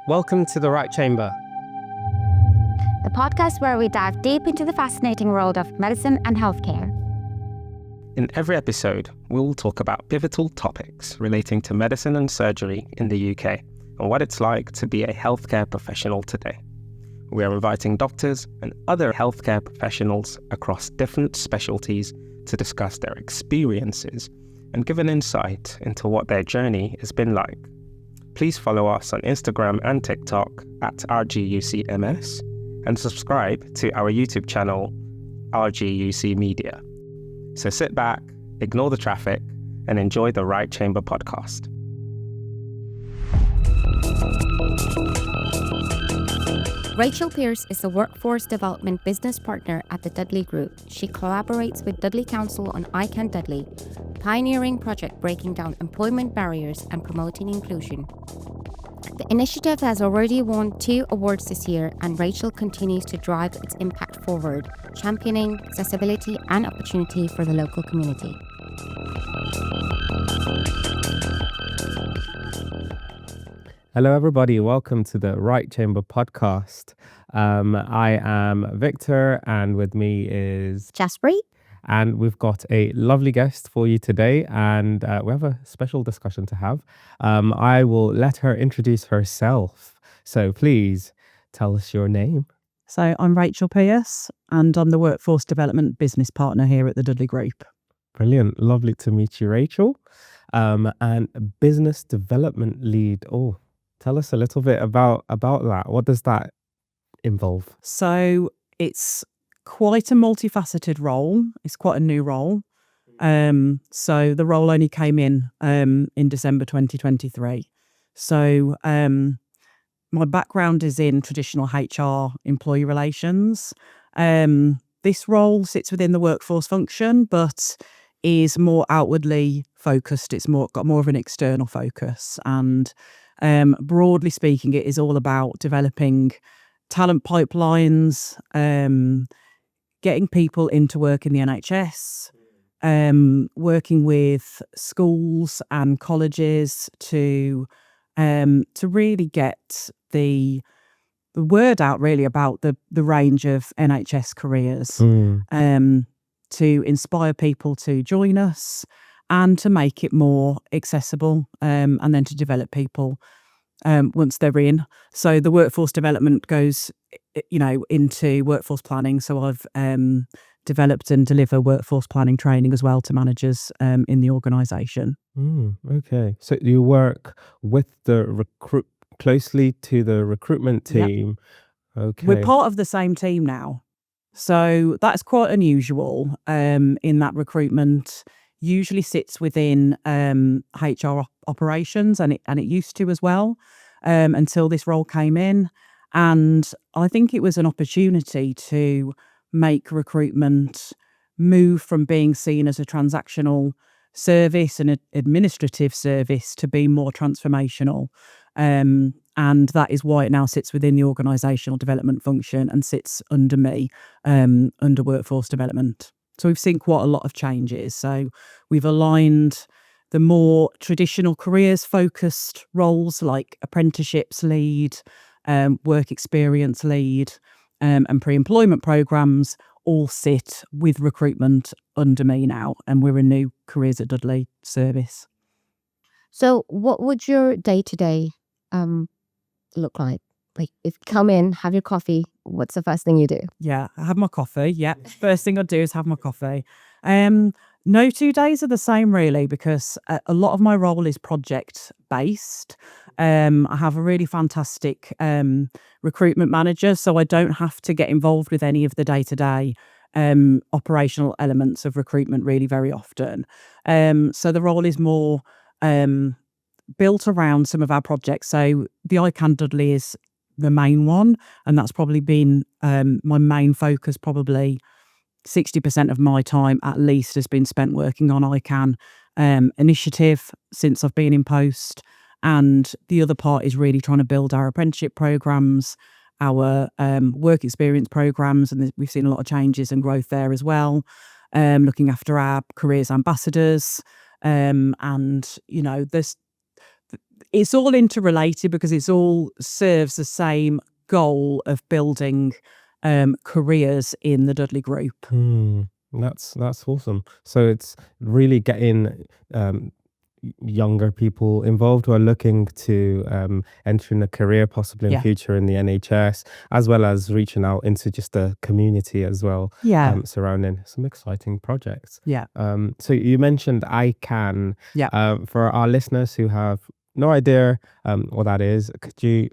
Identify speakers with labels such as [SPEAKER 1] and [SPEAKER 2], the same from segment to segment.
[SPEAKER 1] Welcome to The Right Chamber.
[SPEAKER 2] The podcast where we dive deep into the fascinating world of medicine and healthcare.
[SPEAKER 1] In every episode, we will talk about pivotal topics relating to medicine and surgery in the UK and what it's like to be a healthcare professional today. We are inviting doctors and other healthcare professionals across different specialties to discuss their experiences and give an insight into what their journey has been like. Please follow us on Instagram and TikTok at RGUCMS and subscribe to our YouTube channel, RGUC Media. So sit back, ignore the traffic, and enjoy the Right Chamber podcast.
[SPEAKER 2] Rachel Pearce is the Workforce Development Business Partner at the Dudley Group. She collaborates with Dudley Council on ICAN Dudley, pioneering project breaking down employment barriers and promoting inclusion. The initiative has already won 2 awards this year, and Rachel continues to drive its impact forward, championing accessibility and opportunity for the local community.
[SPEAKER 1] Hello, everybody. Welcome to the Right Chamber podcast. I am Victor, and with me is
[SPEAKER 2] Jaspreet.
[SPEAKER 1] And we've got a lovely guest for you today, and we have a special discussion to have. I will let her introduce herself. So please tell us your name.
[SPEAKER 3] So I'm Rachel Pearce, and I'm the Workforce Development Business Partner here at the Dudley Group.
[SPEAKER 1] Brilliant. Lovely to meet you, Rachel. And Business Development Lead. Oh, tell us a little bit about that. What does that involve?
[SPEAKER 3] So it's quite a multifaceted role. It's quite a new role. So the role only came in December 2023. So my background is in traditional HR employee relations. This role sits within the workforce function, but is more outwardly focused. It's got more of an external focus. And broadly speaking, it is all about developing talent pipelines, getting people into work in the NHS, working with schools and colleges to really get the word out really about the range of NHS careers, to inspire people to join us and to make it more accessible, and then to develop people once they're in. So the workforce development goes, into workforce planning. So I've developed and deliver workforce planning training as well to managers in the organisation.
[SPEAKER 1] Okay. So you work with the closely to the recruitment team. Yep. Okay.
[SPEAKER 3] We're part of the same team now. So that's quite unusual in that recruitment usually sits within HR operations, and it used to as well, until this role came in. And I think it was an opportunity to make recruitment move from being seen as a transactional service and an administrative service to be more transformational. And that is why it now sits within the organisational development function and sits under me, under workforce development. So we've seen quite a lot of changes. So we've aligned the more traditional careers focused roles like apprenticeships lead, work experience lead, and pre-employment programs all sit with recruitment under me now. And we're a new Careers at Dudley service.
[SPEAKER 2] So what would your day-to-day look like? Like, if you come in, have your coffee, what's the first thing you do?
[SPEAKER 3] Yeah, I have my coffee. Yeah, first thing I do is have my coffee. No 2 days are the same really, because a lot of my role is project based. I have a really fantastic recruitment manager, so I don't have to get involved with any of the day-to-day operational elements of recruitment really very often. So the role is more built around some of our projects. So the ICAN Dudley is the main one, and that's probably been my main focus. Probably 60% of my time at least has been spent working on ICAN initiative since I've been in post, and the other part is really trying to build our apprenticeship programs, our work experience programs, and we've seen a lot of changes and growth there as well. Looking after our careers ambassadors, and there's it's all interrelated because it's all serves the same goal of building careers in the Dudley Group.
[SPEAKER 1] That's awesome. So it's really getting younger people involved who are looking to enter in a career possibly in
[SPEAKER 3] Yeah.
[SPEAKER 1] future in the NHS, as well as reaching out into just the community as well,
[SPEAKER 3] Yeah.
[SPEAKER 1] surrounding some exciting projects.
[SPEAKER 3] Yeah.
[SPEAKER 1] So you mentioned ICAN.
[SPEAKER 3] Yeah.
[SPEAKER 1] For our listeners who have no idea what that is, could you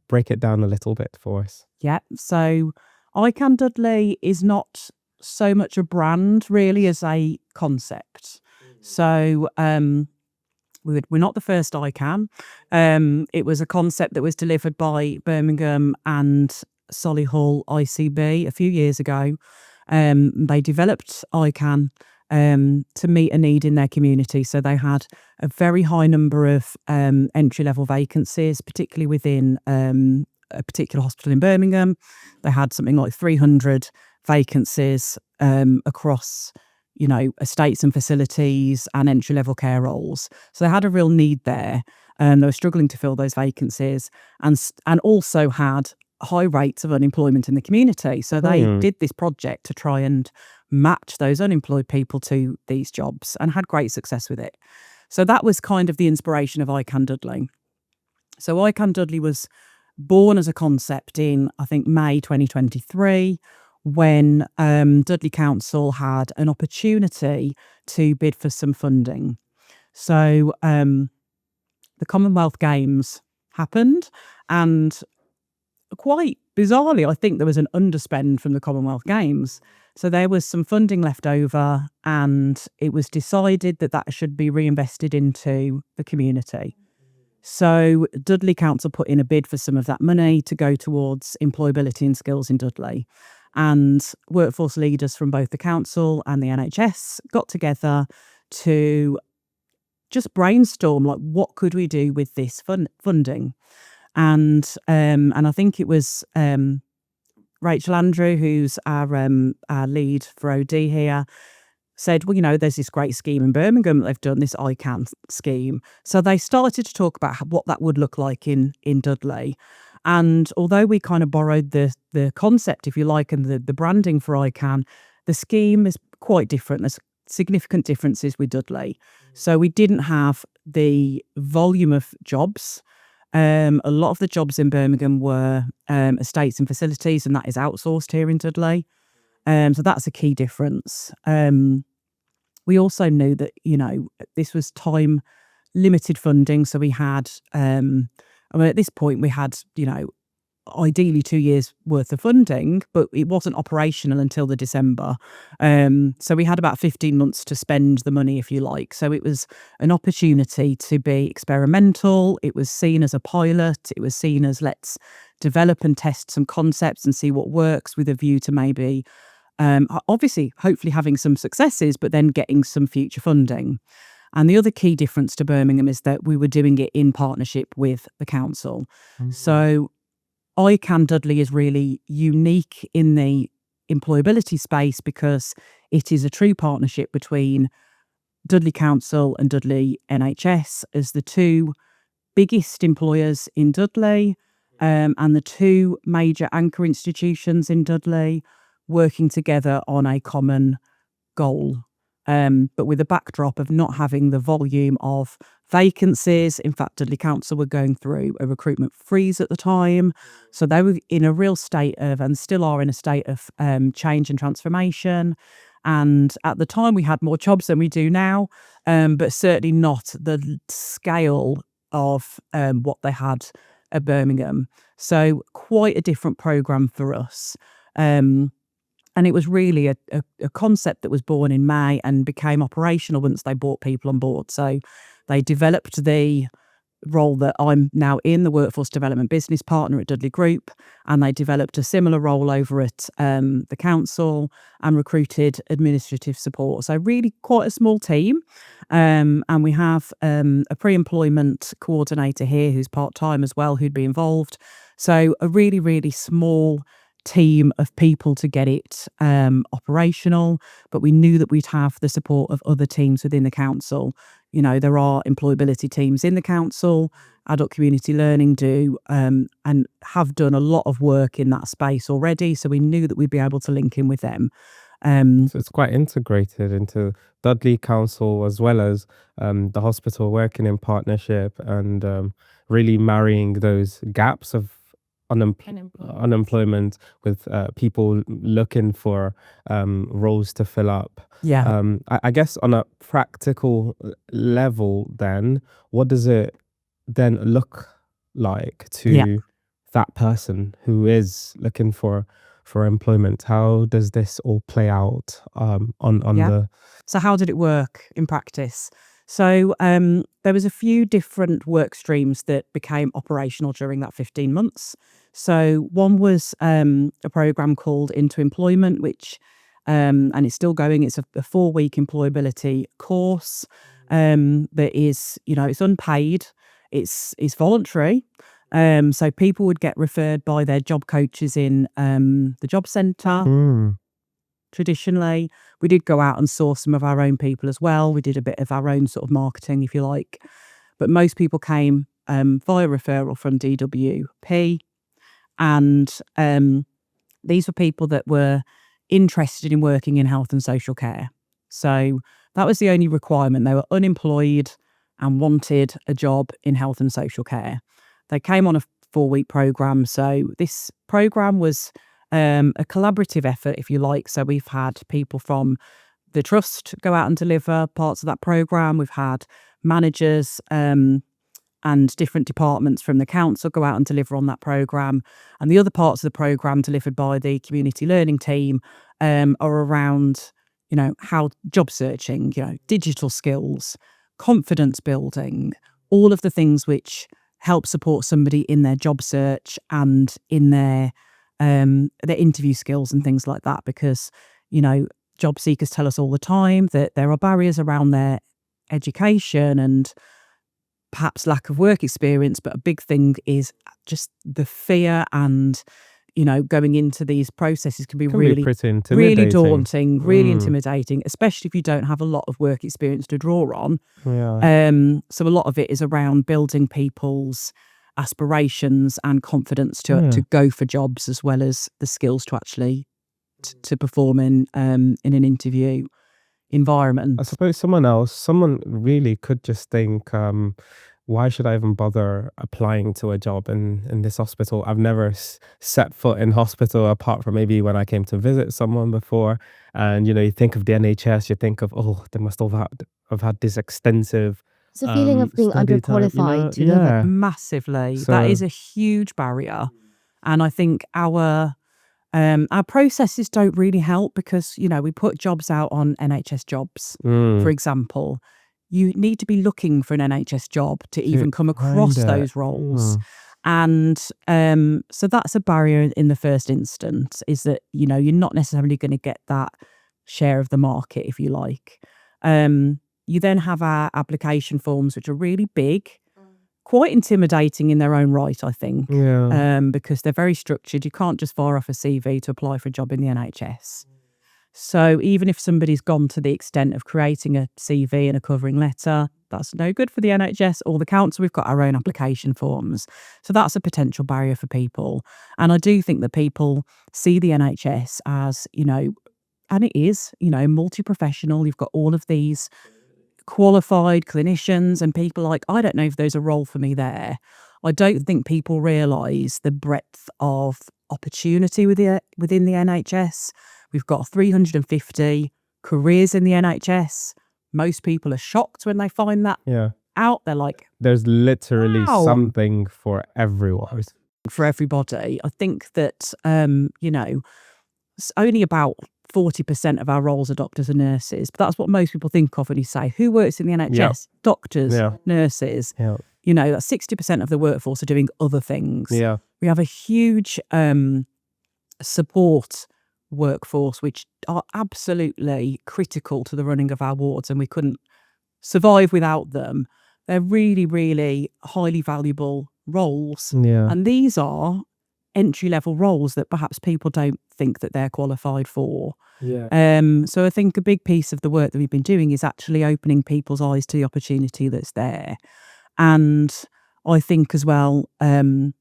[SPEAKER 1] break it down a little bit for us?
[SPEAKER 3] Yeah. So ICAN Dudley is not so much a brand really as a concept. So we're not the first ICAN. It was a concept that was delivered by Birmingham and Solihull ICB a few years ago. They developed ICAN to meet a need in their community. So they had a very high number of entry-level vacancies, particularly within a particular hospital in Birmingham. They had something like 300 vacancies across estates and facilities and entry-level care roles. So they had a real need there. They were struggling to fill those vacancies and also had high rates of unemployment in the community. So they did this project to try and match those unemployed people to these jobs and had great success with it. So that was kind of the inspiration of ICAN Dudley. So ICAN Dudley was born as a concept in, I think, May 2023, when Dudley Council had an opportunity to bid for some funding. So the Commonwealth Games happened, and quite bizarrely, I think there was an underspend from the Commonwealth Games. So there was some funding left over, and it was decided that that should be reinvested into the community. So Dudley Council put in a bid for some of that money to go towards employability and skills in Dudley. And workforce leaders from both the council and the NHS got together to just brainstorm, like, what could we do with this funding? And I think it was Rachel Andrew, who's our lead for OD here, said, well, there's this great scheme in Birmingham that they've done, this ICAN scheme. So they started to talk about what that would look like in Dudley. And although we kind of borrowed the concept, if you like, and the branding for ICAN, the scheme is quite different. There's significant differences with Dudley. So we didn't have the volume of jobs. A lot of the jobs in Birmingham were estates and facilities, and that is outsourced here in Dudley. So that's a key difference. We also knew that, this was time limited funding. So we had, at this point we had, ideally 2 years worth of funding, but it wasn't operational until the December. So we had about 15 months to spend the money, if you like. So it was an opportunity to be experimental. It was seen as a pilot. It was seen as, let's develop and test some concepts and see what works, with a view to maybe, obviously, hopefully having some successes, but then getting some future funding. And the other key difference to Birmingham is that we were doing it in partnership with the council. So ICAN Dudley is really unique in the employability space because it is a true partnership between Dudley Council and Dudley NHS as the two biggest employers in Dudley, and the two major anchor institutions in Dudley, working together on a common goal. But with a backdrop of not having the volume of vacancies. In fact, Dudley Council were going through a recruitment freeze at the time. So they were in a real state of, and still are in a state of, change and transformation. And at the time we had more jobs than we do now, but certainly not the scale of what they had at Birmingham. So quite a different programme for us. And it was really a concept that was born in May and became operational once they brought people on board. So they developed the role that I'm now in, the Workforce Development Business Partner at Dudley Group, and they developed a similar role over at the council and recruited administrative support. So really quite a small team. And we have a pre-employment coordinator here who's part-time as well, who'd be involved. So a really, really small team of people to get it operational, but we knew that we'd have the support of other teams within the council. You know, there are employability teams in the council, adult community learning do, and have done a lot of work in that space already. So we knew that we'd be able to link in with them.
[SPEAKER 1] So it's quite integrated into Dudley Council as well as the hospital, working in partnership and really marrying those gaps of unemployment with people looking for roles to fill up.
[SPEAKER 3] Yeah.
[SPEAKER 1] I guess on a practical level, then, what does it then look like to that person who is looking for employment? How does this all play out on the...
[SPEAKER 3] So how did it work in practice? So there was a few different work streams that became operational during that 15 months. So one was a program called Into Employment, which, and it's still going, it's a 4-week employability course that is, you know, it's unpaid, it's voluntary. So people would get referred by their job coaches in the job centre. Traditionally, we did go out and source some of our own people as well. We did a bit of our own sort of marketing, if you like. But most people came via referral from DWP. And these were people that were interested in working in health and social care. So that was the only requirement. They were unemployed and wanted a job in health and social care. They came on a 4-week programme. So this programme was a collaborative effort, if you like. So we've had people from the trust go out and deliver parts of that programme. We've had managers and different departments from the council go out and deliver on that programme. And the other parts of the programme delivered by the community learning team are around, you know, how job searching, you know, digital skills, confidence building, all of the things which help support somebody in their job search and in their interview skills and things like that. Because, you know, job seekers tell us all the time that there are barriers around their education and perhaps lack of work experience, but a big thing is just the fear and, you know, going into these processes can be really
[SPEAKER 1] pretty intimidating.
[SPEAKER 3] Really daunting, really intimidating, especially if you don't have a lot of work experience to draw on. So a lot of it is around building people's aspirations and confidence to go for jobs, as well as the skills to actually to perform in an interview environment.
[SPEAKER 1] I suppose someone really could just think, why should I even bother applying to a job in this hospital? I've never set foot in hospital apart from maybe when I came to visit someone before. And, you know, you think of the NHS, you think of, oh, they must have had this extensive...
[SPEAKER 2] It's a feeling of being underqualified.
[SPEAKER 1] You know? Yeah.
[SPEAKER 3] Massively.
[SPEAKER 1] So,
[SPEAKER 3] that is a huge barrier. And I think our processes don't really help because, you know, we put jobs out on NHS jobs, for example. You need to be looking for an NHS job to even come across those roles. And so that's a barrier in the first instance, is that, you know, you're not necessarily going to get that share of the market, if you like. You then have our application forms, which are really big, quite intimidating in their own right, I think, because they're very structured. You can't just fire off a CV to apply for a job in the NHS. So even if somebody's gone to the extent of creating a CV and a covering letter, that's no good for the NHS or the council. We've got our own application forms. So that's a potential barrier for people. And I do think that people see the NHS as, you know, and it is, you know, multi-professional. You've got all of these qualified clinicians and people like, I don't know if there's a role for me there. I don't think people realise the breadth of opportunity within the NHS. We've got 350 careers in the NHS. Most people are shocked when they find that out. They're like,
[SPEAKER 1] there's literally something for everyone.
[SPEAKER 3] For everybody. I think that, you know, it's only about 40% of our roles are doctors and nurses. But that's what most people think of when you say, who works in the NHS? Doctors, nurses. You know, 60% of the workforce are doing other things. We have a huge support workforce, which are absolutely critical to the running of our wards, and we couldn't survive without them. They're really, really highly valuable roles. And these are entry-level roles that perhaps people don't think that they're qualified for.
[SPEAKER 1] Yeah.
[SPEAKER 3] So I think a big piece of the work that we've been doing is actually opening people's eyes to the opportunity that's there. And I think as well, as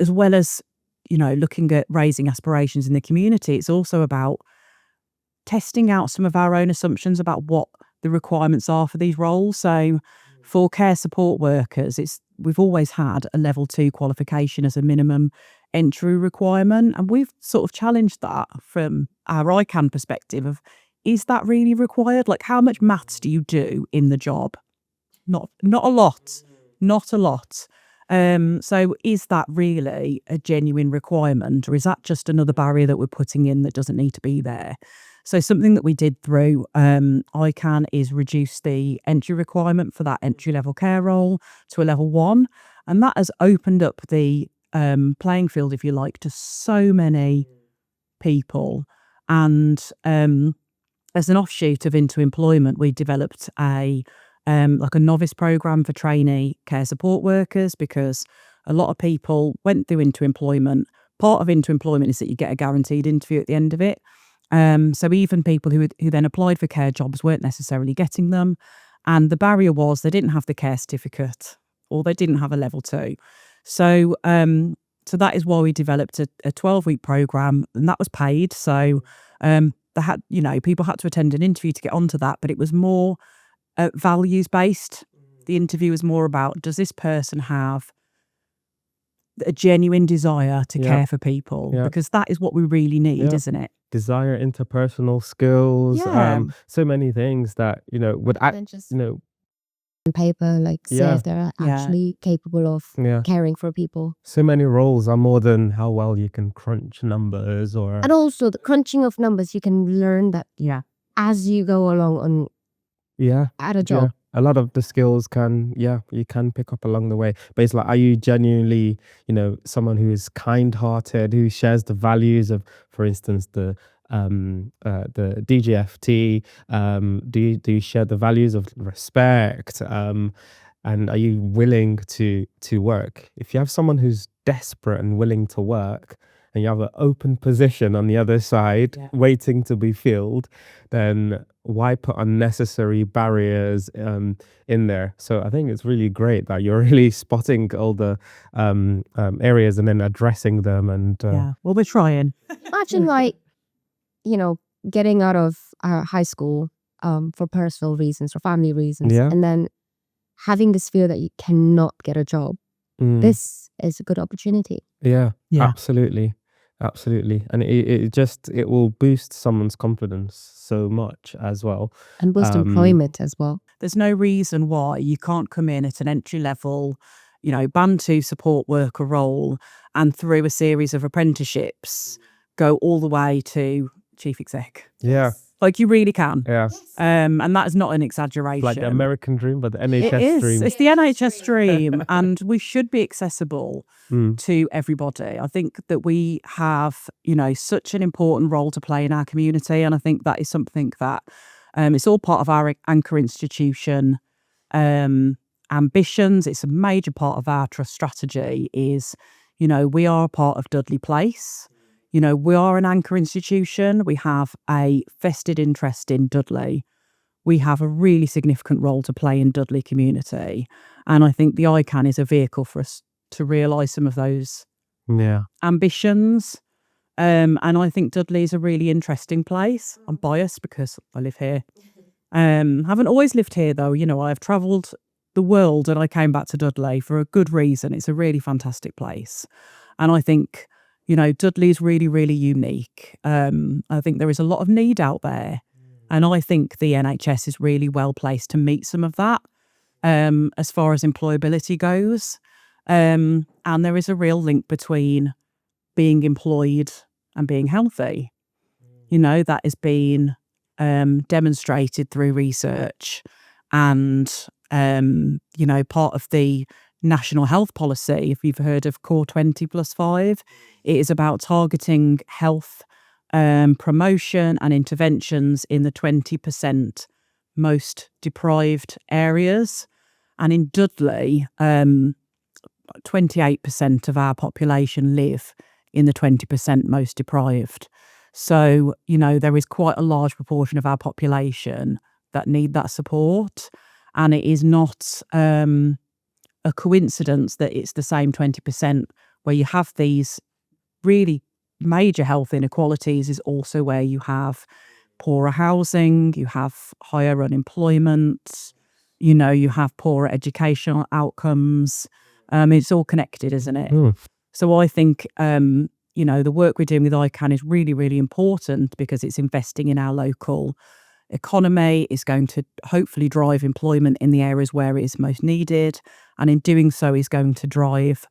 [SPEAKER 3] well as, looking at raising aspirations in the community, it's also about testing out some of our own assumptions about what the requirements are for these roles. So for care support workers, we've always had a level 2 qualification as a minimum entry requirement. And we've sort of challenged that from our ICAN perspective of, is that really required? Like, how much maths do you do in the job? Not a lot. Not a lot. So is that really a genuine requirement, or is that just another barrier that we're putting in that doesn't need to be there? So something that we did through ICAN is reduce the entry requirement for that entry-level care role to a level 1. And that has opened up the playing field, if you like, to so many people. And as an offshoot of Into Employment, we developed a Novice Program for trainee care support workers, because a lot of people went through Into Employment. Part of Into Employment is that you get a guaranteed interview at the end of it. So even people who then applied for care jobs weren't necessarily getting them. And the barrier was they didn't have the care certificate, or they didn't have a level 2. So that is why we developed a 12-week program, and that was paid. So people had to attend an interview to get onto that, but it was more values based. The interview was more about, does this person have a genuine desire to care for people? Because that is what we really need, isn't it?
[SPEAKER 1] Desire, interpersonal skills,
[SPEAKER 3] Yeah.
[SPEAKER 1] so many things that would act,
[SPEAKER 2] Than just
[SPEAKER 1] you
[SPEAKER 2] on paper, like say
[SPEAKER 1] Yeah.
[SPEAKER 2] if they're
[SPEAKER 3] Yeah.
[SPEAKER 2] actually capable of
[SPEAKER 1] yeah.
[SPEAKER 2] caring for people.
[SPEAKER 1] So many roles are more than how well you can crunch numbers or
[SPEAKER 2] And also the crunching of numbers, you can learn that
[SPEAKER 3] Yeah.
[SPEAKER 2] as you go along at a job.
[SPEAKER 1] A lot of the skills you can pick up along the way. But it's like, are you genuinely, someone who is kind-hearted, who shares the values of, for instance, the DGFT? Do you share the values of respect? And are you willing to work? If you have someone who's desperate and willing to work, and you have an open position on the other side waiting to be filled, then why put unnecessary barriers in there? So I think it's really great that you're really spotting all the areas and then addressing them. And
[SPEAKER 3] Well, we're trying.
[SPEAKER 2] Imagine getting out of high school for personal reasons or family reasons,
[SPEAKER 1] Yeah.
[SPEAKER 2] and then having this fear that you cannot get a job. This is a good opportunity.
[SPEAKER 3] Yeah.
[SPEAKER 1] Absolutely, and it will boost someone's confidence so much as well,
[SPEAKER 2] And boost employment as well.
[SPEAKER 3] There's no reason why you can't come in at an entry level, band 2 support worker role, and through a series of apprenticeships go all the way to chief exec.
[SPEAKER 1] Yeah.
[SPEAKER 3] Like, you really can.
[SPEAKER 1] Yeah.
[SPEAKER 3] And that is not an exaggeration.
[SPEAKER 1] Like the American dream, but the
[SPEAKER 3] It
[SPEAKER 1] NHS
[SPEAKER 3] is.
[SPEAKER 1] dream.
[SPEAKER 3] It's the NHS dream, and we should be accessible
[SPEAKER 1] Mm.
[SPEAKER 3] to everybody. I think that we have, such an important role to play in our community, and I think that is something that it's all part of our anchor institution ambitions. It's a major part of our trust strategy. Is we are a part of Dudley Place. We are an anchor institution. We have a vested interest in Dudley. We have a really significant role to play in Dudley community. And I think the ICAN is a vehicle for us to realise some of those ambitions. And I think Dudley is a really interesting place. I'm biased because I live here. Haven't always lived here though. I've travelled the world and I came back to Dudley for a good reason. It's a really fantastic place. And I think Dudley is really, really unique. I think there is a lot of need out there. And I think the NHS is really well placed to meet some of that as far as employability goes. And there is a real link between being employed and being healthy. That has been demonstrated through research. And, part of the National Health Policy, if you've heard of Core 20+5, it is about targeting health promotion and interventions in the 20% most deprived areas. And in Dudley, 28% of our population live in the 20% most deprived. So, there is quite a large proportion of our population that need that support. And it is not a coincidence that it's the same 20% where you have these really major health inequalities, is also where you have poorer housing, you have higher unemployment, you have poorer educational outcomes. It's all connected, isn't it? So I think, the work we're doing with ICAN is really, really important because it's investing in our local economy, is going to hopefully drive employment in the areas where it is most needed. And in doing so is going to drive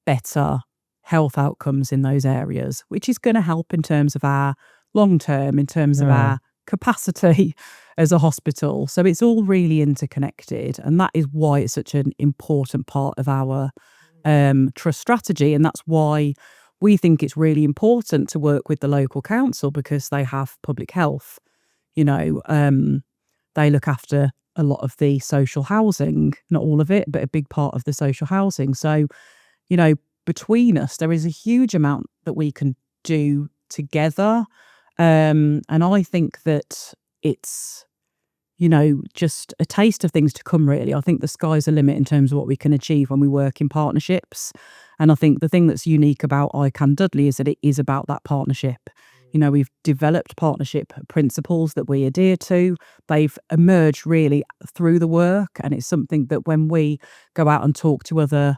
[SPEAKER 3] better health outcomes in those areas, which is going to help in terms of our long term, in terms of our capacity as a hospital. So it's all really interconnected. And that is why it's such an important part of our trust strategy. And that's why we think it's really important to work with the local council, because they have public health. They look after a lot of the social housing, not all of it, but a big part of the social housing. So, between us, there is a huge amount that we can do together. And I think that it's, just a taste of things to come, really. I think the sky's the limit in terms of what we can achieve when we work in partnerships. And I think the thing that's unique about ICAN Dudley is that it is about that partnership. We've developed partnership principles that we adhere to. They've emerged really through the work. And it's something that when we go out and talk to other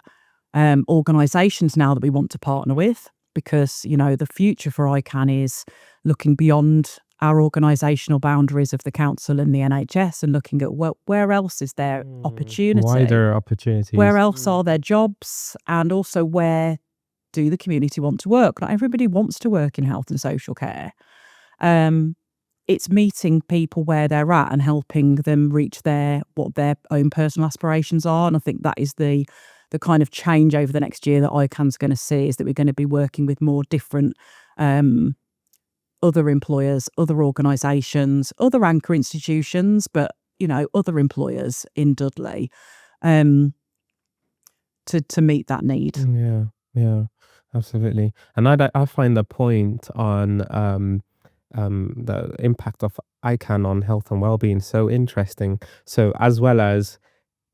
[SPEAKER 3] organisations now that we want to partner with, because, the future for ICAN is looking beyond our organisational boundaries of the council and the NHS and looking at where else is there opportunity,
[SPEAKER 4] wider opportunities,
[SPEAKER 3] where else are there jobs, and also where do the community want to work. Not everybody wants to work in health and social care. It's meeting people where they're at and helping them reach what their own personal aspirations are. And I think that is the kind of change over the next year that ICAN's going to see, is that we're going to be working with more different other employers, other organisations, other anchor institutions, but, other employers in Dudley to meet that need.
[SPEAKER 4] Yeah, absolutely. And I find the point on the impact of ICAN on health and well-being so interesting. So as well as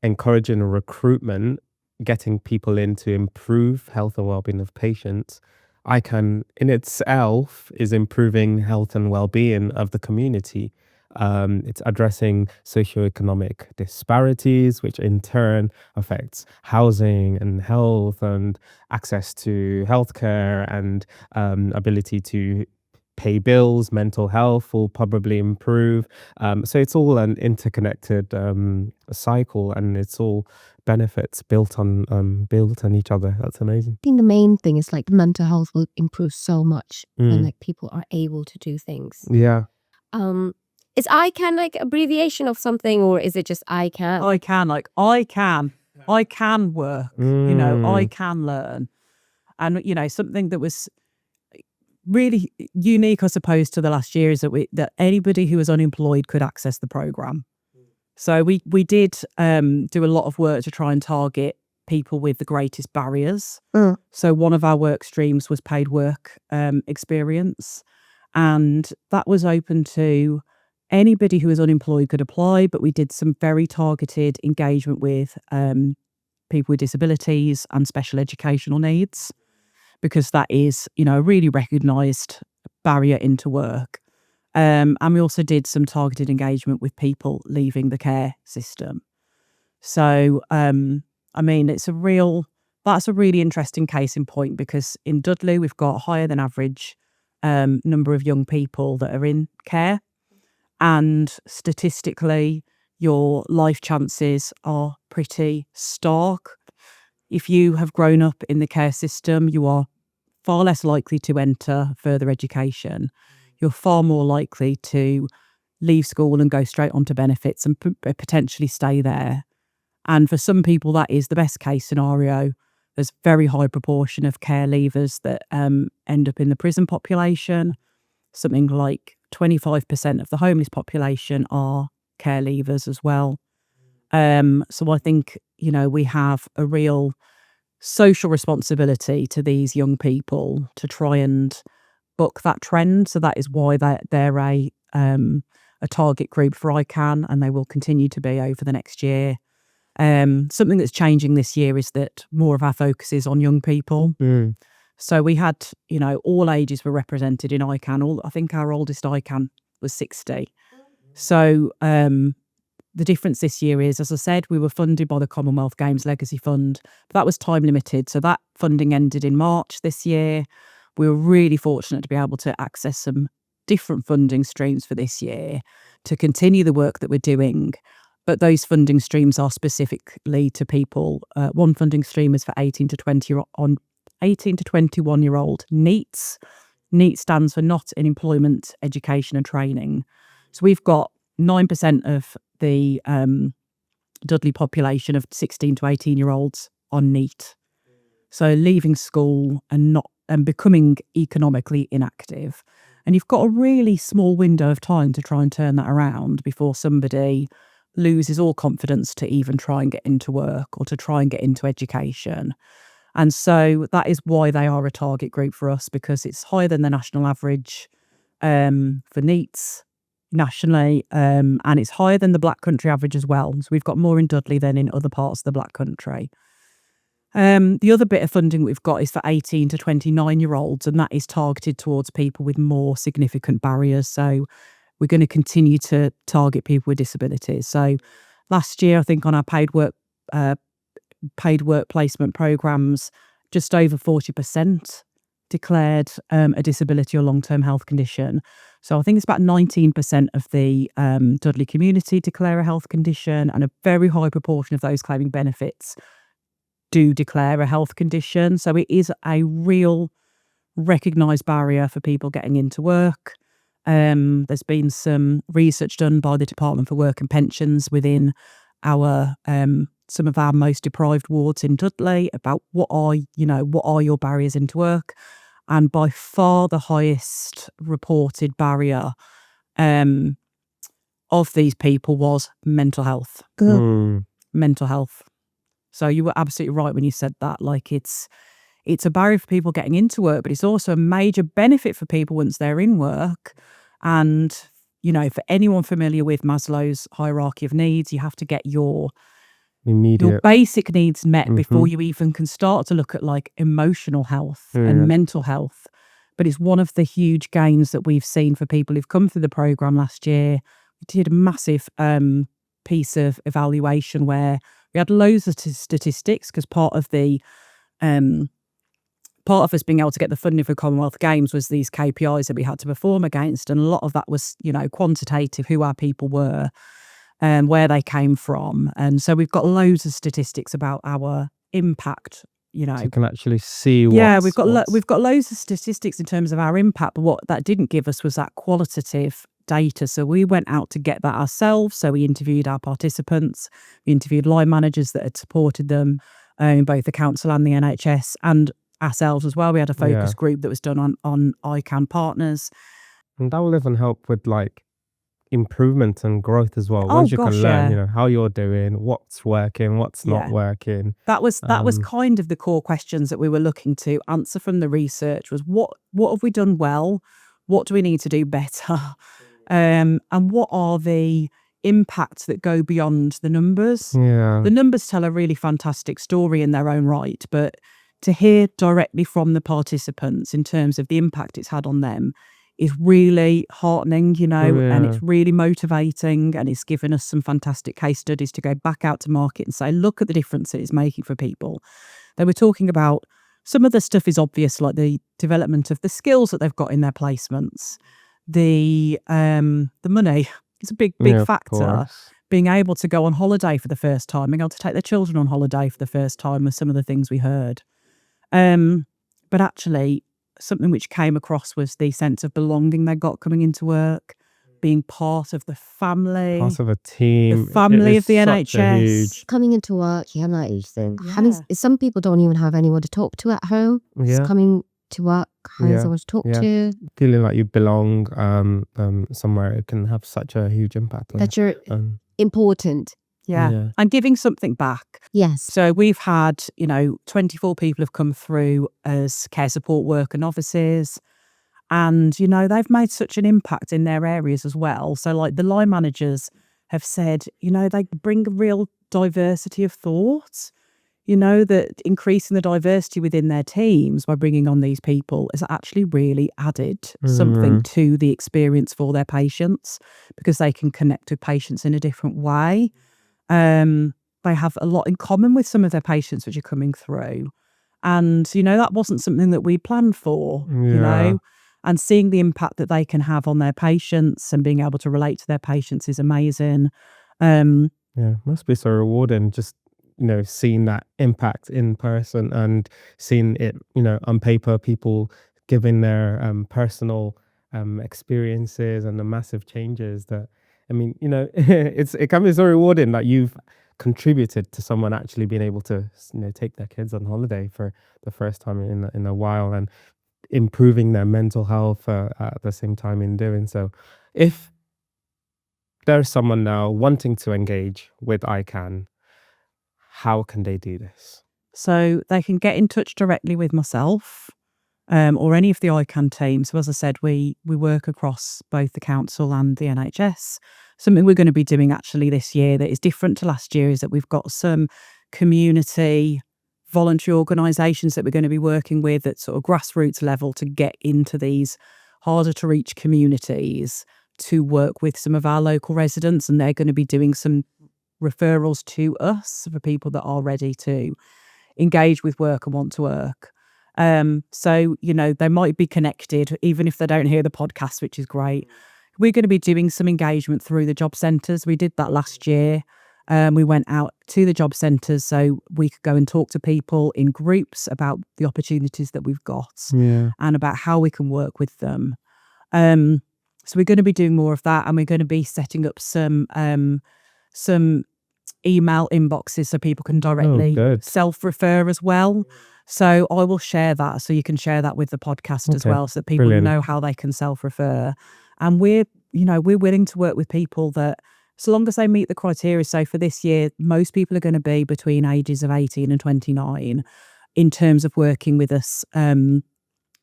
[SPEAKER 4] encouraging recruitment, getting people in to improve health and well-being of patients, ICAN in itself is improving health and well-being of the community. It's addressing socioeconomic disparities, which in turn affects housing and health and access to healthcare and ability to pay bills. Mental health will probably improve. So it's all an interconnected cycle, and it's all benefits built on each other. That's amazing.
[SPEAKER 2] I think the main thing is like mental health will improve so much when like people are able to do things.
[SPEAKER 4] Yeah.
[SPEAKER 2] Is ICAN like abbreviation of something, or is it just ICAN?
[SPEAKER 3] I can work, I can learn. And, something that was really unique, I suppose, to the last year is that anybody who was unemployed could access the programme. So we did do a lot of work to try and target people with the greatest barriers. So one of our work streams was paid work experience, and that was open to anybody who was unemployed could apply, but we did some very targeted engagement with people with disabilities and special educational needs, because that is, a really recognised barrier into work. And we also did some targeted engagement with people leaving the care system. So, that's a really interesting case in point, because in Dudley, we've got higher than average number of young people that are in care. And statistically, your life chances are pretty stark. If you have grown up in the care system, you are far less likely to enter further education. You're far more likely to leave school and go straight onto benefits and potentially stay there. And for some people, that is the best case scenario. There's a very high proportion of care leavers that end up in the prison population. Something like 25% of the homeless population are care leavers as well. So I think, we have a real social responsibility to these young people to try and buck that trend. So that is why they're a target group for ICAN, and they will continue to be over the next year. Something that's changing this year is that more of our focus is on young people. So we had, all ages were represented in ICAN. I think our oldest ICAN was 60. So the difference this year is, as I said, we were funded by the Commonwealth Games Legacy Fund, but that was time limited. So that funding ended in March this year. We were really fortunate to be able to access some different funding streams for this year to continue the work that we're doing. But those funding streams are specifically to people. One funding stream is for 18 to 21-year-old NEETs. NEET stands for Not in Employment, Education and Training. So we've got 9% of the Dudley population of 16 to 18-year-olds on NEET. So leaving school and becoming economically inactive. And you've got a really small window of time to try and turn that around before somebody loses all confidence to even try and get into work or to try and get into education. And so that is why they are a target group for us, because it's higher than the national average for NEETs nationally, and it's higher than the Black Country average as well. So we've got more in Dudley than in other parts of the Black Country. The other bit of funding we've got is for 18 to 29-year-olds, and that is targeted towards people with more significant barriers. So we're going to continue to target people with disabilities. So last year, I think on our paid work placement programs, just over 40% declared a disability or long-term health condition. So I think it's about 19% of the Dudley community declare a health condition, and a very high proportion of those claiming benefits do declare a health condition. So it is a real recognised barrier for people getting into work. There's been some research done by the Department for Work and Pensions within our some of our most deprived wards in Dudley about what are your barriers into work, and by far the highest reported barrier of these people was mental health. Mental health. So you were absolutely right when you said that. Like it's a barrier for people getting into work, but it's also a major benefit for people once they're in work. And, for anyone familiar with Maslow's hierarchy of needs, you have to get your basic needs met before you even can start to look at like emotional health and mental health. But it's one of the huge gains that we've seen for people who've come through the programme last year. We did a massive piece of evaluation where we had loads of statistics, because part of us being able to get the funding for Commonwealth Games was these KPIs that we had to perform against, and a lot of that was, quantitative, who our people were and where they came from. And so we've got loads of statistics about our impact. So
[SPEAKER 4] you can actually see
[SPEAKER 3] we've got loads of statistics in terms of our impact, but what that didn't give us was that qualitative data. So we went out to get that ourselves. So we interviewed our participants, we interviewed line managers that had supported them in both the council and the NHS, and ourselves as well. We had a focus group that was done on ICAN partners.
[SPEAKER 4] And that will even help with like improvement and growth as well. Once you can learn, how you're doing, what's working, what's not working.
[SPEAKER 3] That was kind of the core questions that we were looking to answer from the research was what have we done well? What do we need to do better? And what are the impacts that go beyond the numbers? The numbers tell a really fantastic story in their own right, but to hear directly from the participants in terms of the impact it's had on them is really heartening, and it's really motivating, and it's given us some fantastic case studies to go back out to market and say, look at the difference it's making for people. They were talking about some of the stuff is obvious, like the development of the skills that they've got in their placements. The money is a big factor. Being able to go on holiday for the first time, being able to take their children on holiday for the first time was some of the things we heard. But actually, something which came across was the sense of belonging they got coming into work, being part of the family,
[SPEAKER 4] part of a team,
[SPEAKER 3] the family of the NHS.
[SPEAKER 5] Coming into work, like these things. Some people don't even have anyone to talk to at home. Just coming to work, having someone to talk to.
[SPEAKER 4] Feeling like you belong somewhere, it can have such a huge impact.
[SPEAKER 5] That you're important.
[SPEAKER 3] Yeah. And giving something back.
[SPEAKER 5] Yes.
[SPEAKER 3] So we've had, 24 people have come through as care support worker novices. And, they've made such an impact in their areas as well. So like the line managers have said, they bring a real diversity of thought, that increasing the diversity within their teams by bringing on these people has actually really added something to the experience for their patients, because they can connect with patients in a different way. They have a lot in common with some of their patients which are coming through. And, that wasn't something that we planned for, and seeing the impact that they can have on their patients and being able to relate to their patients is amazing.
[SPEAKER 4] Must be so rewarding, just seeing that impact in person and seeing it on paper, people giving their personal experiences and the massive changes that, it can be so rewarding that you've contributed to someone actually being able to take their kids on holiday for the first time in a while, and improving their mental health at the same time in doing so. If there's someone now wanting to engage with ICAN, how can they do this?
[SPEAKER 3] So they can get in touch directly with myself or any of the ICAN teams. So as I said, we work across both the council and the NHS. Something we're going to be doing actually this year that is different to last year is that we've got some community voluntary organisations that we're going to be working with at sort of grassroots level to get into these harder to reach communities to work with some of our local residents, and they're going to be doing some referrals to us for people that are ready to engage with work and want to work. So, they might be connected even if they don't hear the podcast, which is great. We're going to be doing some engagement through the job centres. We did that last year. We went out to the job centres so we could go and talk to people in groups about the opportunities that we've got and about how we can work with them. So we're going to be doing more of that, and we're going to be setting up some email inboxes so people can directly self-refer as well. So I will share that, so you can share that with the podcast as well, so that people know how they can self-refer. And we're willing to work with people that, so long as they meet the criteria. So for this year, most people are going to be between ages of 18 and 29 in terms of working with us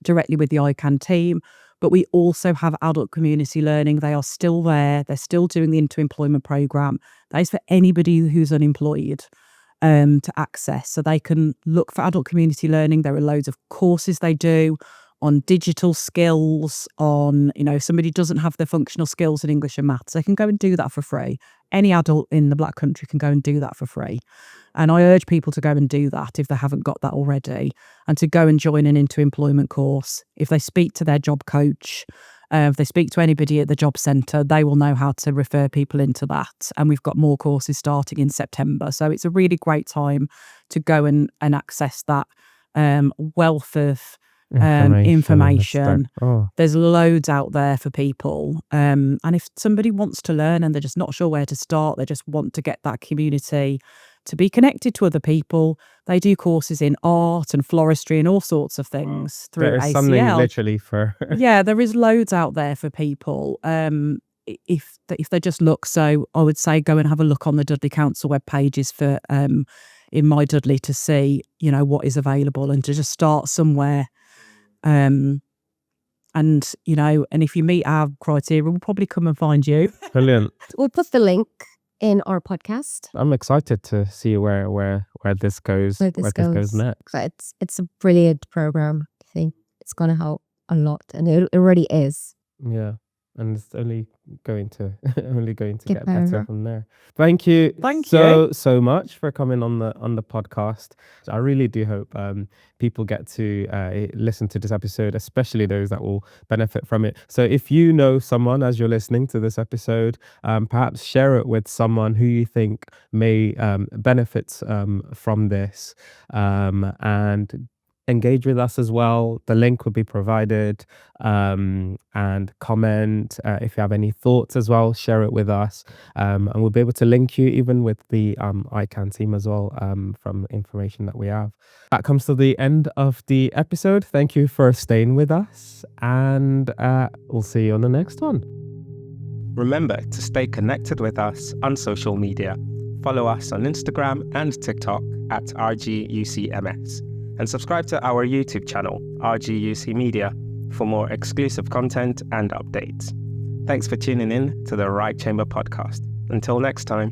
[SPEAKER 3] directly with the ICAN team. But we also have adult community learning. They are still there. They're still doing the Into-Employment Programme. That is for anybody who's unemployed to access. So they can look for adult community learning. There are loads of courses they do on digital skills, on, if somebody doesn't have the functional skills in English and maths, they can go and do that for free. Any adult in the Black Country can go and do that for free. And I urge people to go and do that if they haven't got that already, and to go and join an Into-Employment course. If they speak to their job coach, if they speak to anybody at the job centre, they will know how to refer people into that. And we've got more courses starting in September. So it's a really great time to go and access that wealth of information. There's loads out there for people. And if somebody wants to learn and they're just not sure where to start, they just want to get that community to be connected to other people, they do courses in art and floristry and all sorts of things through
[SPEAKER 4] there is
[SPEAKER 3] ACL.
[SPEAKER 4] Something literally for
[SPEAKER 3] yeah, there is loads out there for people. If they just look. So I would say go and have a look on the Dudley Council web pages for in My Dudley to see what is available, and to just start somewhere. And if you meet our criteria, we'll probably come and find you.
[SPEAKER 4] Brilliant.
[SPEAKER 5] We'll put the link in our podcast.
[SPEAKER 4] I'm excited to see where this goes. Where this goes next.
[SPEAKER 5] But it's a brilliant program. I think it's going to help a lot, and it already is.
[SPEAKER 4] Yeah. And it's only going to get better from there. Thank you so much for coming on the podcast. I really do hope people get to listen to this episode, especially those that will benefit from it. So if you know someone as you're listening to this episode, perhaps share it with someone who you think may benefit from this, and engage with us as well. The link will be provided, and comment if you have any thoughts as well. Share it with us, and we'll be able to link you even with the ICAN team as well, from information that we have. That comes to the end of the episode. Thank you for staying with us, and we'll see you on the next one.
[SPEAKER 1] Remember to stay connected with us on social media. follow us on Instagram and TikTok at RGUCMS, and subscribe to our YouTube channel, RGUC Media, for more exclusive content and updates. Thanks for tuning in to the Right Chamber podcast. Until next time.